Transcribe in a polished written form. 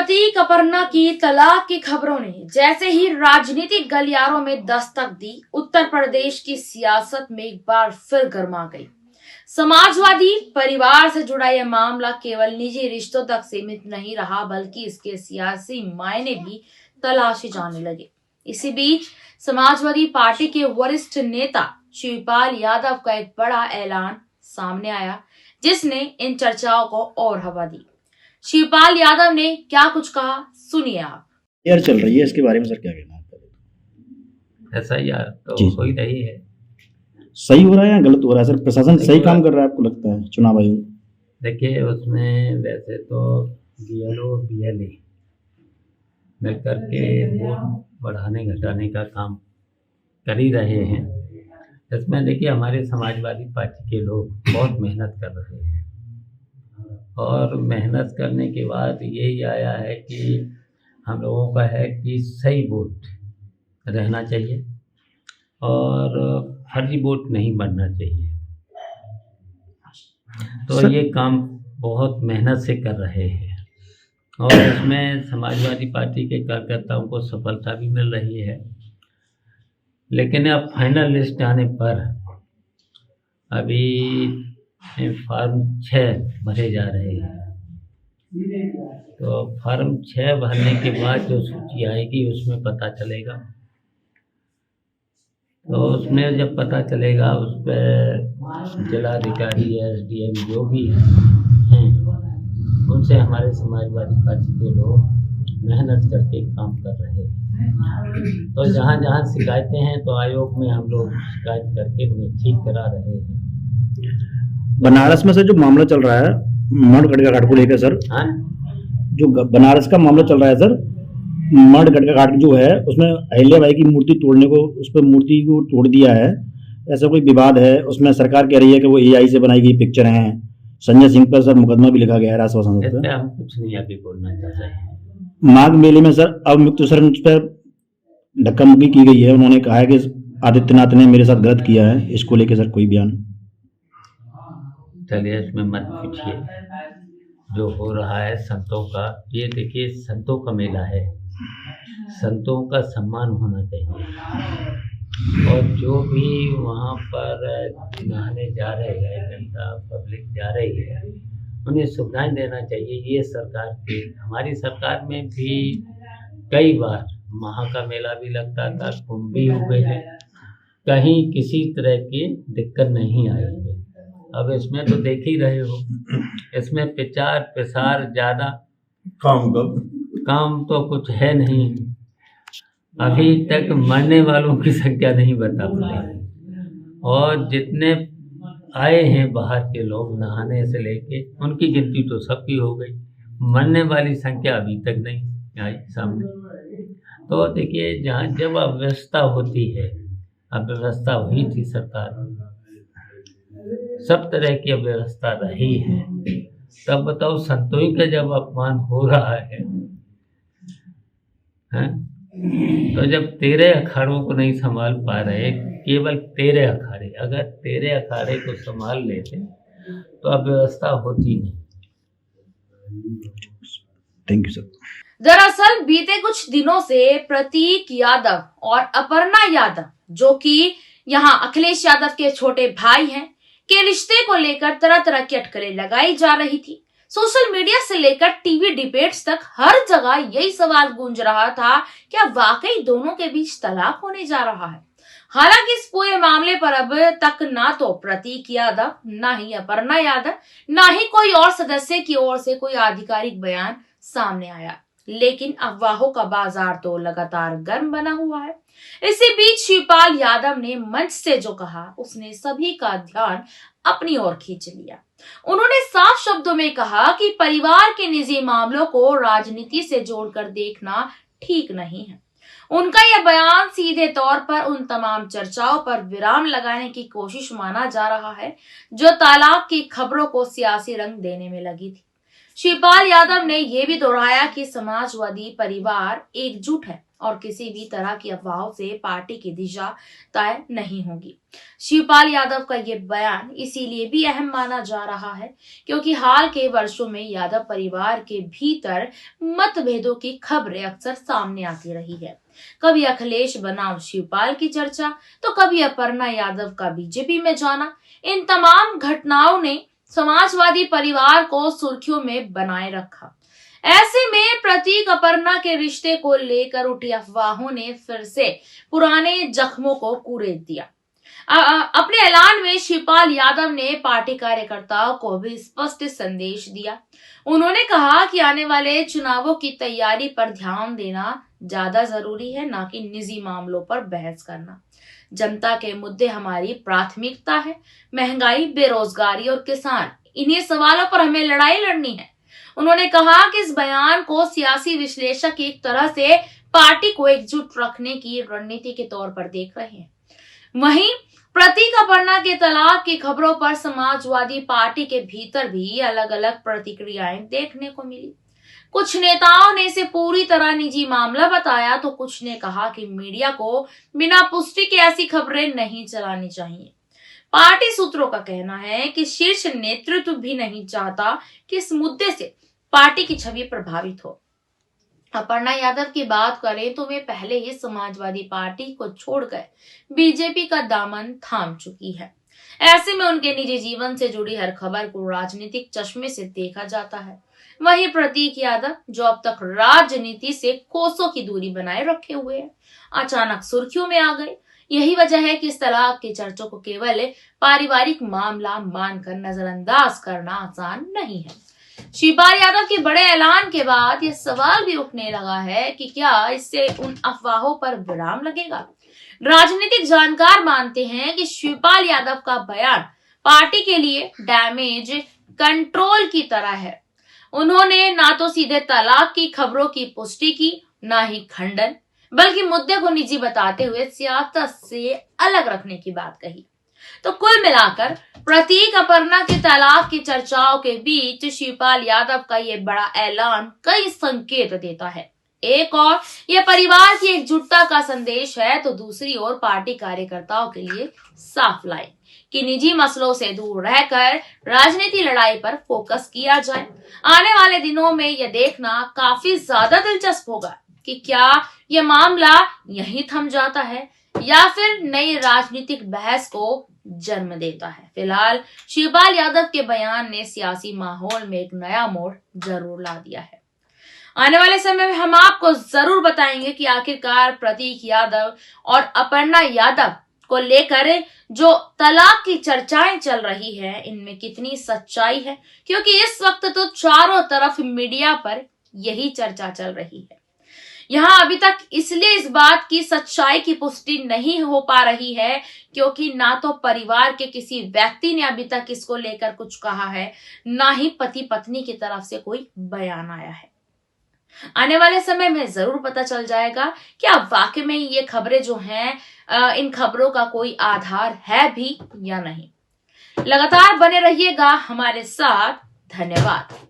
प्रतीक अपर्णा की तलाक की खबरों ने जैसे ही राजनीतिक गलियारों में दस्तक दी, उत्तर प्रदेश की सियासत में एक बार फिर गर्मा गई। समाजवादी परिवार से जुड़ा यह मामला केवल निजी रिश्तों तक सीमित नहीं रहा, बल्कि इसके सियासी मायने भी तलाशे जाने लगे। इसी बीच समाजवादी पार्टी के वरिष्ठ नेता शिवपाल यादव का एक बड़ा ऐलान सामने आया, जिसने इन चर्चाओं को और हवा दी। शिवपाल यादव ने क्या कुछ कहा, सुनिए आप। यार चल रही है, इसके बारे में सर क्या कहना है? ऐसा यार तो हो ही रही है। सही हो रहा है या गलत हो रहा है सर? प्रशासन सही काम कर रहा है आपको लगता है? चुनाव आयोग देखिए, उसमें वैसे तो बीएलओ बीएलए मिलकर के वोट बढ़ाने घटाने का काम कर ही रहे हैं। इसमें देखिए, हमारे समाजवादी पार्टी के लोग बहुत मेहनत कर रहे हैं और मेहनत करने के बाद यही आया है कि हम लोगों का है कि सही वोट रहना चाहिए और फर्जी वोट नहीं बनना चाहिए। तो ये काम बहुत मेहनत से कर रहे हैं और इसमें समाजवादी पार्टी के कार्यकर्ताओं को सफलता भी मिल रही है। लेकिन अब फाइनल लिस्ट आने पर अभी फार्म 6 भरे जा रहे हैं। तो फार्म 6 भरने के बाद जो सूची आएगी उसमें पता चलेगा। तो उसमें जब पता चलेगा, उस पर जिलाधिकारी एसडीएम जो भी हैं उनसे हमारे समाजवादी पार्टी के लोग मेहनत करके काम कर रहे हैं। तो जहाँ जहाँ शिकायतें हैं तो आयोग में हम लोग शिकायत करके उन्हें ठीक करा रहे हैं। बनारस में सर जो मामला चल रहा है मडगढ़ घाट को लेकर सर, हाँ, जो बनारस का मामला चल रहा है सर, मडगढ़ घाट जो है उसमें अहिल्याबाई की मूर्ति तोड़ने को, उस पर मूर्ति को तोड़ दिया है, ऐसा कोई विवाद है। उसमें सरकार कह रही है कि वो एआई से बनाई गई पिक्चर है। संजय सिंह पर सर मुकदमा भी लिखा गया है राजस्व संसद पे। हम कुछ नहीं अभी बोलना चाह रहे हैं। माघ मेले में सर अवमुक्त सर पर धक्का मुक्की की गई है। उन्होंने कहा है कि आदित्यनाथ ने मेरे साथ गलत किया है। इसको लेकर सर कोई बयान? चलिए, इसमें मत पूछिए। जो हो रहा है संतों का, ये देखिए संतों का मेला है, संतों का सम्मान होना चाहिए। और जो भी वहाँ पर नहाने जा रहे हैं, जनता पब्लिक जा रही है, उन्हें सुविधाएं देना चाहिए। ये सरकार की, हमारी सरकार में भी कई बार महा का मेला भी लगता था, कुंभ भी हुए हैं, कहीं किसी तरह की दिक्कत नहीं आई है। अब इसमें तो देख ही रहे हो, इसमें प्रचार प्रसार ज़्यादा काम तो कुछ है नहीं। अभी तक मरने वालों की संख्या नहीं बता पाई और जितने आए हैं बाहर के लोग नहाने से लेके, उनकी गिनती तो सबकी हो गई। मरने वाली संख्या अभी तक नहीं आई सामने। तो देखिए, जहाँ जब अव्यवस्था होती है, अव्यवस्था हुई थी सरकार, सब तरह की अव्यवस्था रही है, तब बताओ संतों का जब अपमान हो रहा है, हैं? तो जब 13 अखाड़ों को नहीं संभाल पा रहे, केवल 13 अखाड़े, अगर 13 अखाड़े को संभाल लेते तो अव्यवस्था होती नहीं। Thank you sir. दरअसल बीते कुछ दिनों से प्रतीक यादव और अपर्णा यादव, जो कि यहाँ अखिलेश यादव के छोटे भाई हैं, के रिश्ते को लेकर तरह तरह की अटकलें लगाई जा रही थी। सोशल मीडिया से लेकर टीवी डिबेट्स तक हर जगह यही सवाल गूंज रहा था, क्या वाकई दोनों के बीच तलाक होने जा रहा है। हालांकि इस पूरे मामले पर अब तक ना तो प्रतीक यादव, ना ही अपर्णा यादव, ना ही कोई और सदस्य की ओर से कोई आधिकारिक बयान सामने आया, लेकिन अफवाहों का बाजार तो लगातार गर्म बना हुआ है। इसी बीच शिवपाल यादव ने मंच से जो कहा, उसने सभी का ध्यान अपनी ओर खींच लिया। उन्होंने साफ शब्दों में कहा कि परिवार के निजी मामलों को राजनीति से जोड़कर देखना ठीक नहीं है। उनका यह बयान सीधे तौर पर उन तमाम चर्चाओं पर विराम लगाने की कोशिश माना जा रहा है जो तलाक की खबरों को सियासी रंग देने में लगी थी। शिवपाल यादव ने यह भी दोहराया कि समाजवादी परिवार एकजुट है और किसी भी तरह की अफवाहों से पार्टी की दिशा तय नहीं होगी। शिवपाल यादव का ये बयान इसीलिए भी अहम माना जा रहा है क्योंकि हाल के वर्षों में यादव परिवार के भीतर मतभेदों की खबरें अक्सर सामने आती रही है। कभी अखिलेश बनाम शिवपाल की चर्चा, तो कभी अपर्णा यादव का बीजेपी में जाना। इन तमाम घटनाओं ने समाजवादी परिवार को सुर्खियों में बनाए रखा। ऐसे में प्रतीक अपर्णा के रिश्ते को लेकर उठी अफवाहों ने फिर से पुराने जख्मों को कुरेद दिया। अपने ऐलान में शिवपाल यादव ने पार्टी कार्यकर्ताओं को भी स्पष्ट संदेश दिया। उन्होंने कहा कि आने वाले चुनावों की तैयारी पर ध्यान देना ज्यादा जरूरी है, ना कि निजी मामलों पर बहस करना। जनता के मुद्दे हमारी प्राथमिकता है। महंगाई, बेरोजगारी और किसान, इन्हीं सवालों पर हमें लड़ाई लड़नी है। उन्होंने कहा कि इस बयान को सियासी विश्लेषक एक तरह से पार्टी को एकजुट रखने की रणनीति के तौर पर देख रहे हैं। वहीं प्रतीक अपर्णा के तलाक की खबरों पर समाजवादी पार्टी के भीतर भी अलग अलग प्रतिक्रियाएं देखने को मिली। कुछ नेताओं ने इसे पूरी तरह निजी मामला बताया, तो कुछ ने कहा कि मीडिया को बिना पुष्टि के ऐसी खबरें नहीं चलानी चाहिए। पार्टी सूत्रों का कहना है कि शीर्ष नेतृत्व भी नहीं चाहता कि इस मुद्दे से पार्टी की छवि प्रभावित हो। अपर्णा यादव की बात करें तो वे पहले ही समाजवादी पार्टी को छोड़कर बीजेपी का दामन थाम चुकी है। ऐसे में उनके निजी जीवन से जुड़ी हर खबर को राजनीतिक चश्मे से देखा जाता है। वहीं प्रतीक यादव, जो अब तक राजनीति से कोसों की दूरी बनाए रखे हुए हैं, अचानक सुर्खियों में आ गए। यही वजह है कि इस तलाक की चर्चा को केवल पारिवारिक मामला मानकर नजरअंदाज करना आसान नहीं है। शिवपाल यादव के बड़े ऐलान के बाद यह सवाल भी उठने लगा है कि क्या इससे उन अफवाहों पर विराम लगेगा। राजनीतिक जानकार मानते हैं कि शिवपाल यादव का बयान पार्टी के लिए डैमेज कंट्रोल की तरह है। उन्होंने ना तो सीधे तलाक की खबरों की पुष्टि की, ना ही खंडन, बल्कि मुद्दे को निजी बताते हुए सियासत से अलग रखने की बात कही। तो कुल मिलाकर प्रतीक अपर्णा के तलाक की चर्चाओं के बीच शिवपाल यादव का ये बड़ा ऐलान कई संकेत देता है। एक और यह परिवार की एकजुटता का संदेश है, तो दूसरी ओर पार्टी कार्यकर्ताओं के लिए साफ लाइन कि निजी मसलों से दूर रहकर राजनीति लड़ाई पर फोकस किया जाए। आने वाले दिनों में यह देखना काफी ज्यादा दिलचस्प होगा कि क्या यह मामला यहीं थम जाता है या फिर नई राजनीतिक बहस को जन्म देता है। फिलहाल शिवपाल यादव के बयान ने सियासी माहौल में एक नया मोड़ जरूर ला दिया है। आने वाले समय में हम आपको जरूर बताएंगे कि आखिरकार प्रतीक यादव और अपर्णा यादव को लेकर जो तलाक की चर्चाएं चल रही है, इनमें कितनी सच्चाई है, क्योंकि इस वक्त तो चारों तरफ मीडिया पर यही चर्चा चल रही है। यहाँ अभी तक इसलिए इस बात की सच्चाई की पुष्टि नहीं हो पा रही है क्योंकि ना तो परिवार के किसी व्यक्ति ने अभी तक इसको लेकर कुछ कहा है, ना ही पति पत्नी की तरफ से कोई बयान आया है। आने वाले समय में जरूर पता चल जाएगा कि अब वाकई में ये खबरें जो हैं, इन खबरों का कोई आधार है भी या नहीं। लगातार बने रहिएगा हमारे साथ। धन्यवाद।